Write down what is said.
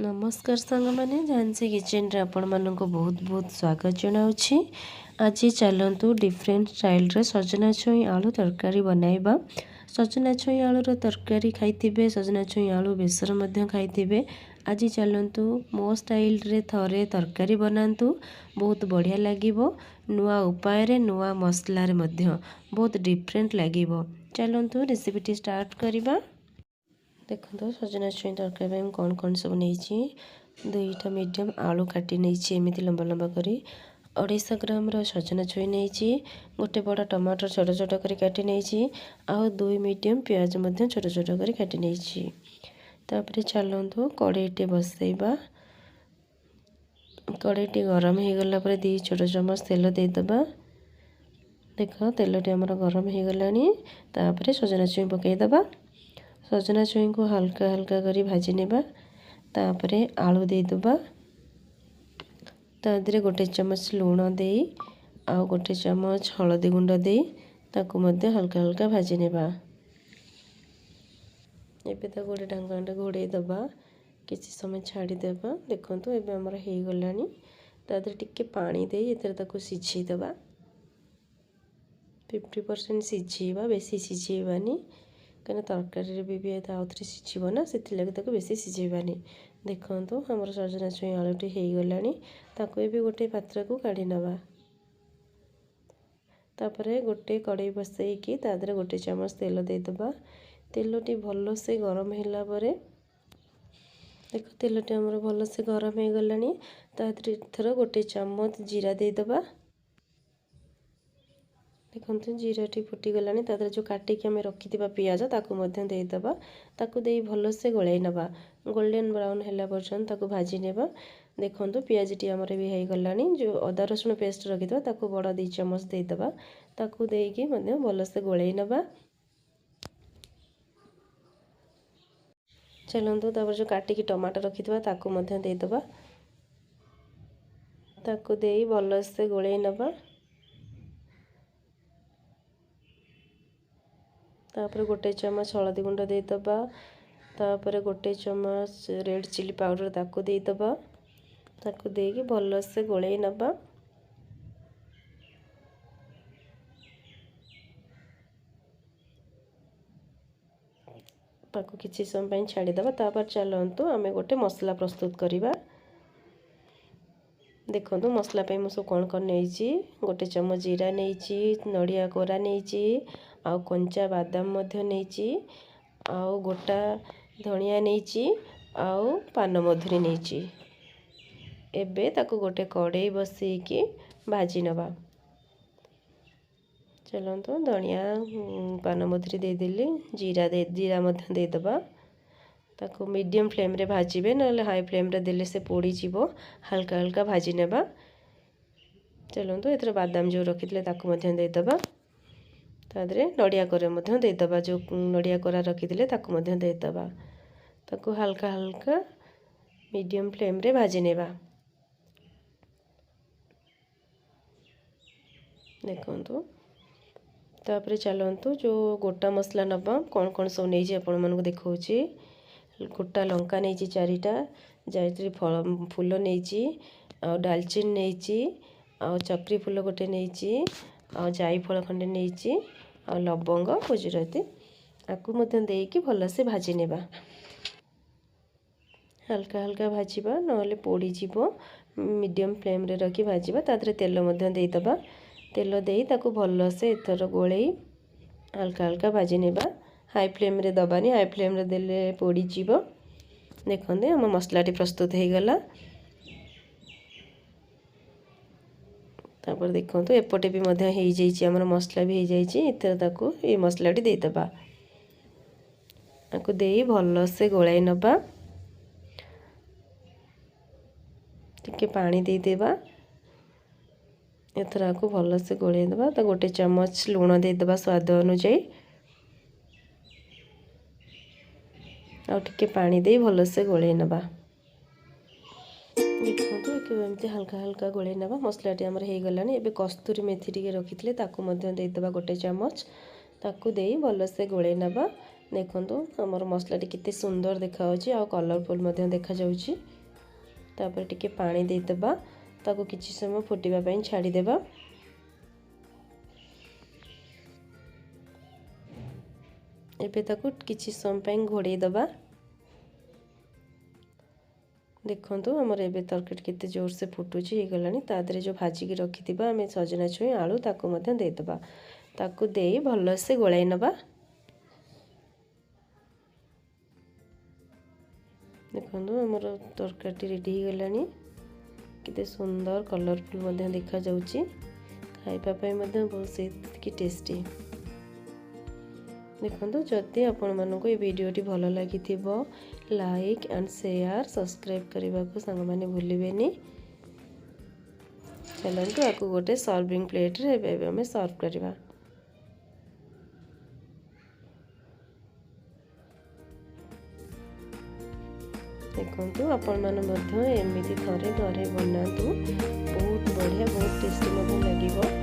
नमस्कार सांग मैंने झांसी किचन रे आपण मानक बहुत बहुत स्वागत जनाऊँगी। आज चलतु डिफरेंट स्टाइल रे सजना छुई आलू तरकारी बनाइबा। सजना छुई आलूर तरकारी खाइथिबे, सजना छुई आलू बेसर मध्य खाइथिबे। आज चलतु मो स्टाइल रे थरे तरकारी बनातु, बहुत बढ़िया लागिबो। नुआ उपाय रे नुआ मसला रे मध्य बहुत डिफरेंट लागिबो। चलतु रेसिपीटी स्टार्ट करिबा। देखो सजना छुई तरकारी कौन कौन सब नहीं, दुईटा मीडियम आलू काटी नहीं एमती लंबा लंबा करी, 250 ग्राम सजना छुई नहीं, गोटे बड़ा टमाटर छोट छोट कर काटी नहीं, आउ 2 मीडियम प्याज मध्य छोट छोट कर काटी नहीं। तापर चलतु कड़ईटे बसैबा। कड़ईटी गरम हो गला पर 2 छोट चमच तेल देदेबा। देख तेलटी आमर गरम हो गलानी, तापर सजना छुई पकईदेबा। सजना छुई को हल्का हल्का करी भाजी नेबा। तापरे आलू देदेबा। तादरे गोटे चमच लूण दे आउ गोटे चमच हलदी गुंड दे ताकू मध्य हल्का हल्का भाजी नेबा। एबे ताकू गोटे ढांकणटे घोड़े दबा, किसी समय छाड़ी देबा। देखंतु एबे हमर हेई गलानी। तादरे टिके पानी दे एतरे ताकू सिझी देबा। 50% सिझेबा, बेसी सिझेबानी कहीं तरकारी भी आउ थे सिझब ना, से बेसी सिझेबानी। देखो हमर सजना छुई आलूटी हो गलानी, ताको भी गोटे पात्र को काढ़ी नवा। तापरे गोटे कड़ई बसैकी तादरे गोटे चमच तेल देदेबा। तेलटी भल से गरम होला परे, देखो तेलटी हमर भल से गरम हो गलानी। तादरे थर गोटे चमच जीरा देदेबा। देखो जीराटी फुटीगलानी, तादर जो काटिकी आम रखी पियाज ताकू मध्य देदेबा। ताकू दे भल से गोलाई नवा, गोल्डन ब्राउन है पर्यंत ताकू भाजी नेबा। देखो पियाजटी आमर भी हो गलानी। जो अदा रसुण पेस्ट रखिदा ताकू बड़ 2 चमच देदेबा। ताकू देकी मध्य भल से गोलाई नवा। चलतु तापर जो काटिकी टमाटर रखिदा ताकू मध्य देदेबा। ताकू दे भल से गोलाई नवा। तापर गोटे चमच हलदी गुंड देदेबा। तापर गोटे चमच रेड चिली पाउडर ताकू देदेबा। ताकू देकी भल से गोलाई नवा। ताकू किसी समय छाड़ीदेबा। तापर चलतु आम गोटे मसला प्रस्तुत करवा। देखो मसला पे मुझे कौन कौन नहीं, गोटे चमच जीरा नहीं, नड़िया कोरा नहीं, आउ कंचा बादाम मध्य नहीं, आउ गोटा धनिया नहीं, आउ पान मधुरी नहीं। एबे ताकू गोटे कड़ई बसैकी भाजी नवा। चलतु धनिया पान मधुरी देदेली, जीरा मध्य देदेबा। ताकू मीडियम फ्लेम रे भाजिबे, ना हाई फ्लेम रे देले से पोड़ी जीवो। हल्का हल्का भाजी नेबा। चलतु एथरे बादाम जो रखिले ताकू मध्य देदेबा। तादरे नड़िया कोरा मध्य देदेबा, जो नड़िया कोरा रखिले ताकू मध्य देदेबा। ताकू हल्का हल्का मीडियम फ्लेम रे भाजी नेबा। देखंतु तापर चलतु जो गोटा मसला नबा, कौन कौन सब नहीं आपण मानक देखौची। गोटा लंका नहीं 4टा, जायत्री फूल नहीं, आ डालचीन नहीं, आ चक्री फूल गोटे नहीं, आ जाई फल खंडे नहीं, आ लवंग गुजराती आपको मध्य देकी भल से भाजी नेबा। हल्का हल्का भाजवा ना पोड़ी जीव। मीडियम फ्लेम रे रखी भाजवा। तादरे तेल मध्य देदेबा। तेल दे ताकू भल से एथर गोले हल्का हल्का भाजी नेबा। हाई फ्लेम रे दबानी, हाई फ्लेम रे देले पोड़ी जीव। देखते आम मसलाटी प्रस्तुत हो गला। तापर देखंतु एपटे भी मध्य हो जाइए, आमर मसला भी हो जाइए। इतर ताकू ये मसलाटी देदेबा। ताकू दे भल से गोलाई नबा। टिके पानी देदेबा। एथर आपको भल से गोलाई देबा। तो गोटे चमच लूण देदेबा स्वाद अनुसार। आउ टिके पानी दे भल से गोलाई नबा। देखो एमती हल्का हल्का गोलाई नबा। मसलाटी आमर हो गलानी। एबे कस्तूरी मेथी टिके रखिथिले ताकू मध्य देदेबा गोटे चमच। ताकू दे भल से गोलाई नबा। देखंतु हमर मसलाटी केते सुंदर देखाउछि आ कलरफुल मध्ये देखा जाउछि। तापर टिके पानी दे देबा ताको किछि समय फुटिबा पई छाडी देबा। एबे ताको किछि समय पई घोड़े देबा। देखंतु हमर एबे तरकाटी केते जोर से फुटुछि हे गलानी। तादरे जो भाजी की रखिथिबा हमें सजना छुई आलू ताको मध्ये दे देबा। ताको देई भलो से गोळाई नबा। देखंतु हमर तरकाटी रेडी हे गलानी। केते सुंदर कलरफुल मध्ये देखा जाउछि। खाइबा पई मध्ये बहुत से की टेस्टी। देखंतु जदि आपण मानको ए वीडियोटी भलो लागिथिबो लाइक एंड शेयर सब्सक्राइब करबा को संग माने भूलिबेनी। चलंतु आकु गोटे सर्विंग प्लेट रे एबे हमें सर्व करबा। देखंतु आपण माने मध्ये एमिति थरे घरे बनातु बहुत बढ़िया बहुत टेस्टी मध्ये लागिबो।